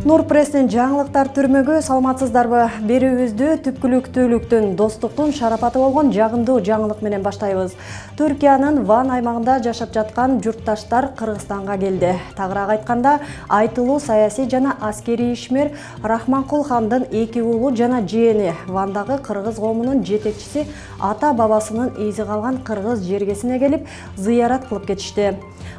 Нурпресстин жаңылыктар түрмөгү саламатсыздарбы? Берүүбүздү түпкүлүктүүлүктүн, достуктун шарапаты болгон жагымдуу жаңылык менен баштайбыз. Түркиянын Ван аймагында жашап жаткан журтташтар Кыргызстанга келди. Тагыраак айтканда, айтылуу саясий жана аскерий ишмер Рахманкул хандын 2 уулу жана жээни, Вандагы кыргыз коомунун жетекчиси ата-бабасынын изи калган кыргыз жергесине келип, зыярат кылып кетишти.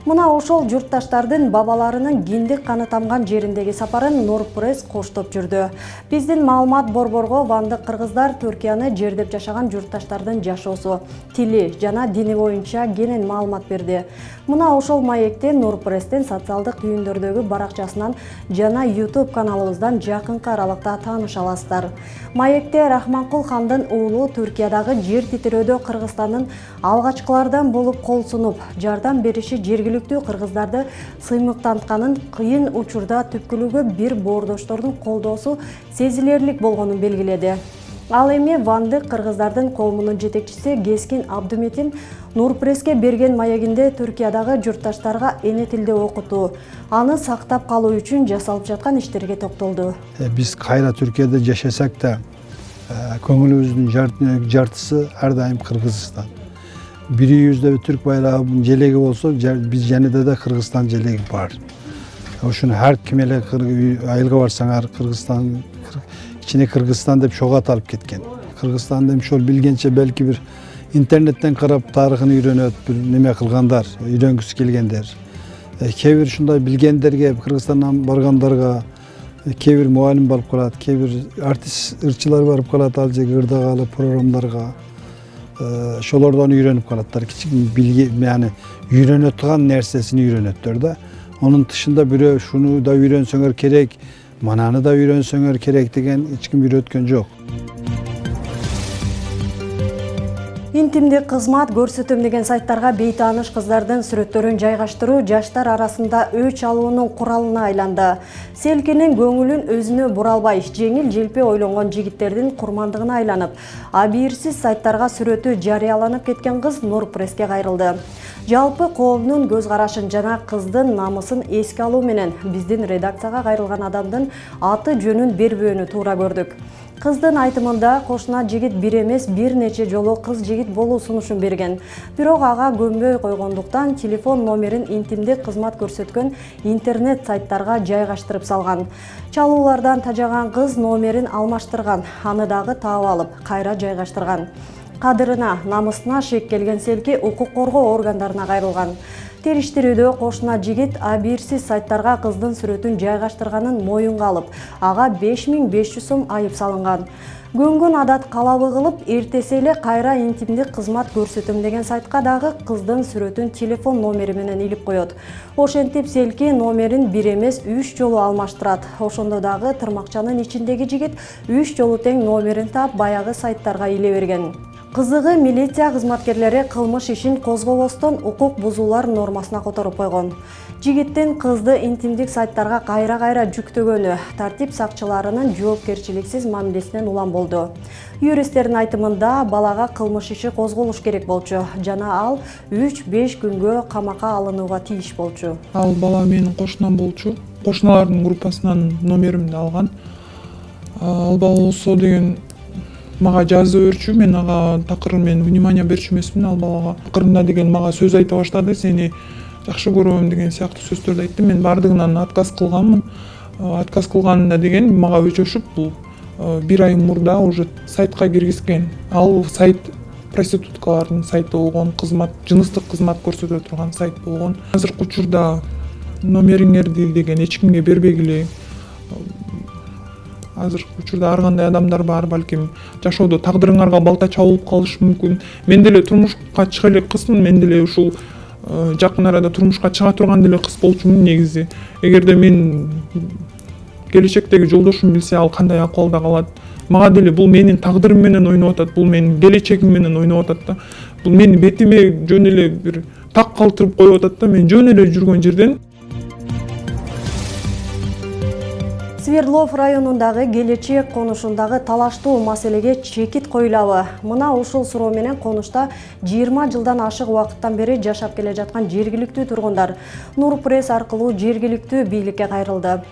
Мына ошол журтташтардын бабаларынын киндик каны тамган жериндеги сапарын Нурпресс коштоп жүрдү. Биздин маалымат борборго вандык кыргыздар Түркияны жердеп жашаган журтташтардын жашоосу, тили жана дини боюнча кенен маалымат берди. Мына ошол маекте Нурпресстин социалдык түйүндөрдөгү баракчасынан жана YouTube каналыбыздан жакынкы аралыкта тааныша аласыздар. Маекте Рахманкул хандын уулу Түркиядагы жер титирөөдө Кыргызстандын алгачкылардан болуп кол сунуп, жардам бериши жергиликтүү кыргыздарды сыймыктантканын, кыйын учурда түпкүлүгү бир боордоштордун колдоосу сезилерлик болгонун белгиледи. Ал эми вандык кыргыздардын коомунун жетекчиси Кескин Абдыметин Нурпресске берген маегинде Түркиядагы журтташтарга эне тилде окутуу, аны сактап калуу үчүн жасалып жаткан иштерге токтолду. Биз кайра Түркияда жашасак да, көңүлүбүздүн жартысы ар дайым Кыргызстан. Бирүүбүздө түрк байрагынын желеги болсо, биз жанында да Кыргызстан желеги бар. Ошону ар ким эле айылга барсаңар Кыргызстан, ичине Кыргызстан деп чогуу аталып кеткен. Кыргызстанды ошол билгенче белки бир интернеттен карап тарыхын үйрөнөт, бир неме кылгандар, үйрөнгүсү келгендер. Кээ бир ушундай билгендерге, Кыргызстандан баргандарга кээ бир мугалим барып калат, кээ бир артист ырчылар барып калат, ал жерге ырдагалы программаларга. Ошолордон үйрөнүп калаттар. Кичине билги, яны үйрөнө турган нерсесин үйрөнөттөр да. Onun dışında biri şunu da öğrensöңөр керек, mananı da öğrensöңөр керек деген hiç kim öğretken yok. Интимдик кызмат көрсөтөм деген сайттарга бейтааныш кыздардын сүрөттөрүн жайгаштыруу жаштар арасында өч алуунун куралына айланды. Селкинин көңүлүн өзүнө бура албай, жеңил желпи ойлонгон жигиттердин курмандыгына айланып, абийирсиз сайттарга сүрөтү жарыяланып кеткен кыз Нурпресске кайрылды. Жалпы коомдун көз карашын жана кыздын намысын эске алуу менен биздин редакцияга кайрылган адамдын аты жөнүн бербөөнү туура көрдүк. Кыздын айтымында кошуна жигит бир эмес бир нече жолу кыз жигит болуу сунушун берген. Бирок ага көнбөй койгондуктан телефон номерин интимдик кызмат көрсөткөн интернет сайттарга жайгаштырып салган. Чалуулардан тажаган кыз номерин алмаштырган, аны дагы таап алып, кайра жайгаштырган. Кадырына, намысына шек келген селки укук коргоо органдарына кайрылган. Териштирүүдө кошуна жигит абийирсиз сайттарга кыздын сүрөтүн жайгаштырганын моюнга алып, ага 5500 сом айып салынган. Көнгөн адат калабы кылып, эртеси эле кайра интимдик кызмат көрсөтөм деген сайтка дагы кыздын сүрөтүн телефон номери менен илип коет. Ошентип селки номерин бир эмес 3 жолу алмаштырат. Ошондо дагы тырмакчанын ичиндеги жигит 3 жолу тең номерин таап баягы сайттарга иле берген. Кызыгы милиция кызматкерлери кылмыш ишин козгобостон укук бузуулар нормасына которуп койгон. Жигиттин кызды интимдик сайттарга кайра жүктөгөнү тартип сакчыларынын жоопкерчиликсиз мамилесинен улам болду. Юристтердин айтымында балага кылмыш иши козголуш керек болчу жана ал 3-5 күнгө камакка алынууга тийиш болчу. Ал бала менин кошунам болчу. Кошуналардын группасынан номеримди алган. Ал бала болсо деген мага жазып берчү, мен ага такыр внимание берчү эмесмин. Ал балага акырында деген мага сөз айта баштады, сени жакшы көрөм деген сыяктуу сөздөрдү айтты. Мен бардыгынан отказ кылганмын. Отказ кылганында деген мага өчөшүп, бул 1 ай мурда уже сайтка киргизген. Ал сайт проституткалардын сайты болгон, кызмат, жыныстык кызмат көрсөтө турган сайт болгон. Азыркы учурда номериңерди деген эч кимге бербегиле. Азыркы учурда ар кандай адамдар бар, балким жашоодо тагдырыңарга балта чабылып калышы мүмкүн. Мен деле турмушка чыга элек кызмын, мен деле ушул жакын арада турмушка чыга турган деле кыз болчумун негизи. Эгерде мен келечектеги жолдошум билсе, ал кандай акыбалда калат? Мага деле бул менин тагдырым менен ойноп атат, бул менин келечегим менен ойноп атат да. Бул мени бетиме жөн эле бир так калтырып коюп атат да. Мен жөн эле жүргөн жерден Свердлов районундагы Келечек конушундагы талаштуу маселеге чекит коюлабы? Мына ушул суроо менен конушта 20 жылдан ашык убакыттан бери жашап келе жаткан жергиликтүү тургундар Нур пресс аркылуу жергиликтүү бийликке кайрылды.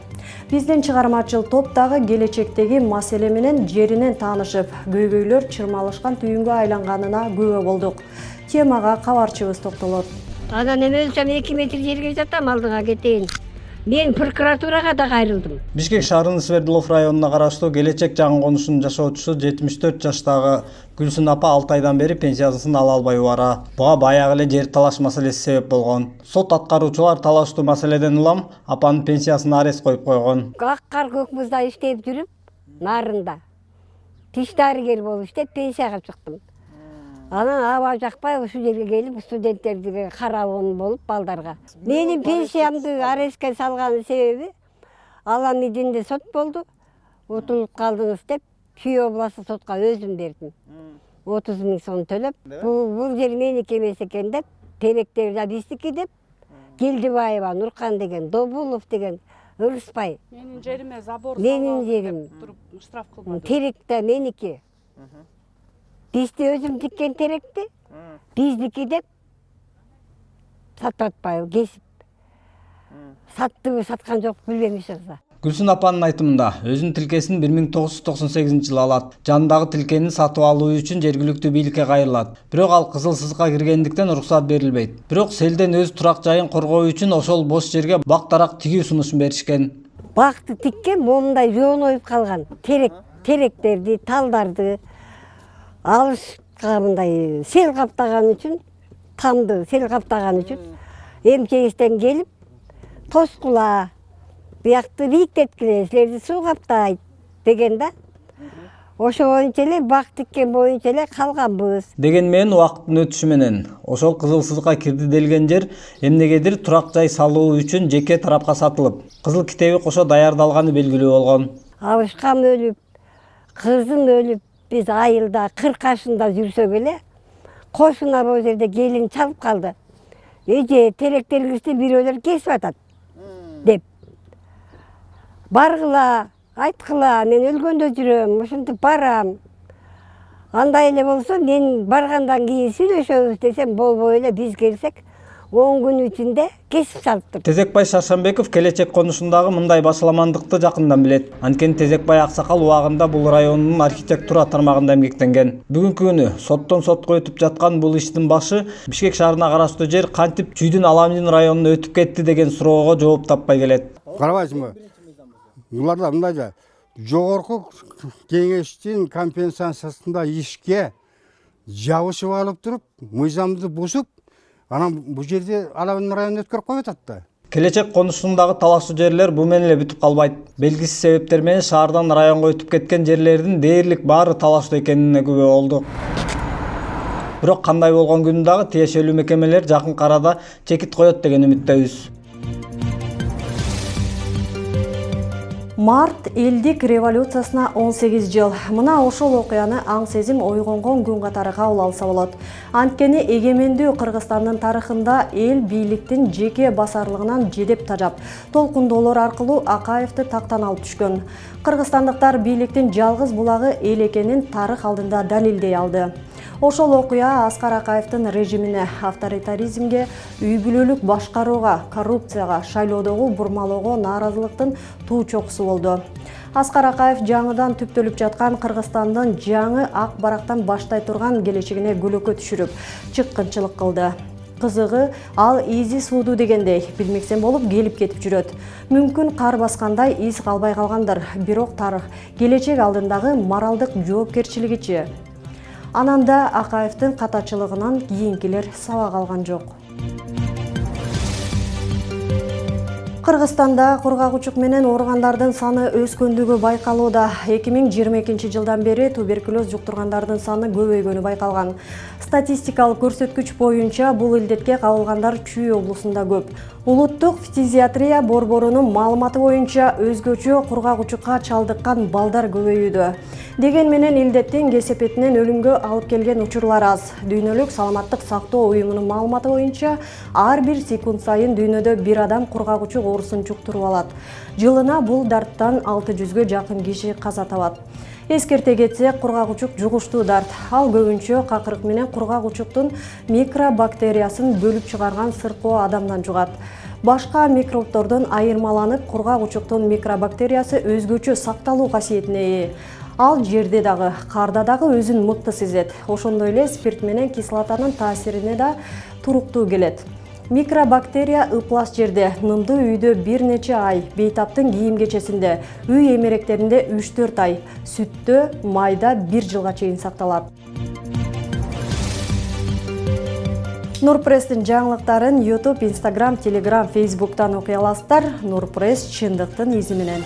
Биздин чыгармачыл топ дагы келечектеги маселе менен жеринен таанышып, көйгөйлөр чырмалышкан түйүнгө айланганына күбө болдук. Темага кабарчыбыз токтолот. Анан эме өлсөм 2 метр жерге жатам алдыга кетейин. Мен прокуратурага да кайрылдым. Бишкек шаарынын Свердлов районуна караштуу Келечек жаңы конушунун жашоочусу 74 жаштагы Гүлсүн апа 6 айдан бери пенсиясын ала албай бара. Буга баягы эле жер талаш маселеси себеп болгон. Сот аткаруучулар талаштуу маселеден улам апанын пенсиясына арест коюп койгон. Ак кар көк музда иштеп жүрүп, нарында тиш дарыгер болуп иштеп пенсияга чыктым. Анан аба жакпай ушул жерге келип студенттерге карабын болуп балдарга. Менин пенсиямды арестке салган себеби алам идинде сот болду. Утулуп калдыңыз деп Чүй областык сотко өзүм бердим. 30 000 сом төлөп, бул жер меники эмес экен деп, теректер да биздики деп, Келдибаева, Нуркан деген, Добулов деген, Ырыспай. Менин жериме забор Менин жерим. Штраф кылбады. Терек да меники. Бизди өзүм тиккен теректи, биздики деп сатып атпайбы, кесип. Саттыбы, саткан жок билбейм эч кырса. Гүлсүн апанын айтымында өзүнүн тилкесин 1998-жылы алат. Жанындагы тилкени сатып алуу үчүн жергиликтүү бийликке кайрылат. Бирок ал кызыл сызыкка киргендиктен уруксат берилбейт. Бирок селден өз турак жайын коргоо үчүн ошол бош жерге бак-дарак тигүү сунушун беришкен. Бакты тиккен момундай жооноюп калган теректерди, талдарды алышка мындай сел каптаган үчүн, тамды сел каптаган үчүн МЧСтен келип тоскула биякты бийиктеткиле, силерди суу каптайт деген да. Ошо боюнча эле бак тиккен боюнча эле калганбыз. Деген менен убакыттын өтүшү менен ошол кызыл сызыкка кирди делген жер эмнегедир турак жай салуу үчүн жеке тарапка сатылып, кызыл китеби кошо даярдалганы белгилүү болгон. Абышкам өлүп, кызым өлүп, биз айылда 40 жашында жүрсөк эле кошуна бул жерде келин чалып калды. Эже теректерибизди бирөөлөр кесип атат деп. Баргыла, айткыла, мен өлгөндө жүрөм, ушинтип барам. Андай эле болсо мен баргандан кийин сүйлөшөбүз десем болбой эле биз келсек 10 күн ичинде кесип салыптыр. Тезекбай Шаршамбеков Келечек конушундагы мындай башаламандыкты жакындан билет. Анткени Тезекбай аксакал убагында бул районунун архитектура тармагында эмгектенген. Бүгүнкү күнү соттон сотко өтүп жаткан бул иштин башы Бишкек шаарына караштуу жер кантип Чүйдүн Аламин районуна өтүп кетти деген суроого жооп таппай келет. Карабайсыңбы? Буларда мындай да жогорку кеңештин компенсациясында ишке жабышып алып туруп, мыйзамды бузуп, анан бул жерде Аламин районуна өткөрүп коюп атат да. Келечек конушундагы талаштуу жерлер бу менен эле бүтүп калбайт. Белгисиз себептер менен шаардан районго өтүп кеткен жерлердин дээрлик баары талаштуу экенине күбө болдук. Бирок кандай болгон күнү дагы тиешелүү мекемелер жакын арада чекит коет деген үмүттөбүз. Март элдик революциясына 18 жыл. Мына ошол окуяны аң сезим ойгонгон күн катары кабыл алса болот. Анткени эгемендүү Кыргызстандын тарыхында эл бийликтин жеке басарлыгынан жедеп тажап, толкундоолор аркылуу Акаевди тактан алып түшкөн. Кыргызстандыктар бийликтин жалгыз булагы эл экенин тарых алдында далилдей алды. Ошол окуя Аскар Акаевдин режимине, авторитаризмге, үй бүлөлүк башкарууга, коррупцияга, шайлоодогу бурмалоого нааразылыктын туу чокусу болду. Аскар Акаев жаңыдан түптөлүп жаткан Кыргызстандын жаңы ак барактан баштай турган келечегине көлөкө түшүрүп, чыккынчылык кылды. Кызыгы, ал изи сууду дегендей билмексен болуп келип кетип жүрөт. Мүмкүн кар баскандай из калбай калгандыр, бирок тарых келечек алдындагы моралдык жоопкерчилигичи. Ананда Акаевдин катачылыгынан кийинкилер сабак алган жок. Кыргызстанда кургак менен ооругандардын саны өскөндүгү байкалууда. 2022 жылдан бери туберкулез жуктургандардын саны көбөйгөнү байкалган. Статистикалык көрсөткүч боюнча бул илдетке кабылгандар Чүй облусунда көп. Улуттук фтизиатрия борборунун маалыматы боюнча өзгөчө кургак чалдыккан балдар көбөйүүдө. Деген менен илдеттин кесепетинен өлүмгө алып келген учурлар аз. Дүйнөлүк саламаттык сактоо уюмунун маалыматы боюнча ар бир секунд сайын дүйнөдө бир адам кургак оорусун жуктуруп алат. Жылына бул дарттан 600-гө жакын киши каза табат. Эскерте кетсек, кургак учук жугуштуу дарт. Ал көбүнчө какырык менен кургак учуктун микробактериясын бөлүп чыгарган сыркоо адамдан жугат. Башка микробтордон айырмаланып, кургак учуктун микробактериясы өзгөчө сакталуу касиетине ээ. Ал жерде дагы, карда дагы өзүн мыкты сезет. Ошондой эле спирт менен кислотанын таасирине да туруктуу келет. Микробактерия ыплас жерде, нымдуу үйдө бир нече ай, бейтаптын кийим-кечесинде, үй эмеректеринде 3-4 ай, сүттө, майда 1 жылга чейин сакталат. Нурпресстин жаңылыктарын YouTube, Instagram, Telegram, Facebook'tan окуй аласыздар. Нурпресс чындыктын изи менен.